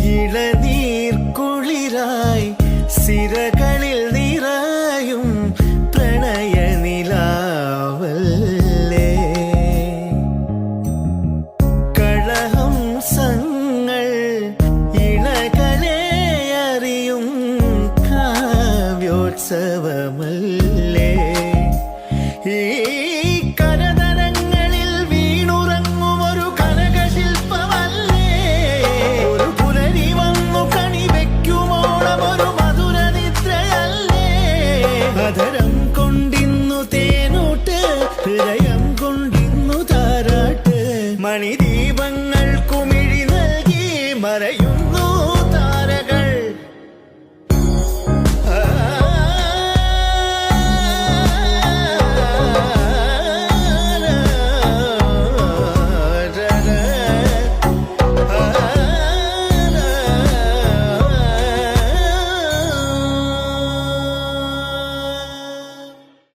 ഇളനീർ കുളിരായി സിരകളിൽ നിറയും പ്രണയ നിലാവല്ലേ. കളഹംസങ്ങൾ ഇണകളെ അറിയും കാവ്യോത്സവമല്ലേ. ഈ കരതരങ്ങളിൽ വീണുറങ്ങും ഒരു കനകശില്പമല്ലേ. ഒരു പുലരി വന്നു കണിവെക്കുമോളം ഒരു മധുര നിദ്രയല്ലേ. അധരം കൊണ്ടിന്നു തേനൂട്ട്, ഹൃദയം കൊണ്ടിന്നു താരാട്ട്. മണിദീപങ്ങൾ കുമിഴി നൽകി മറയും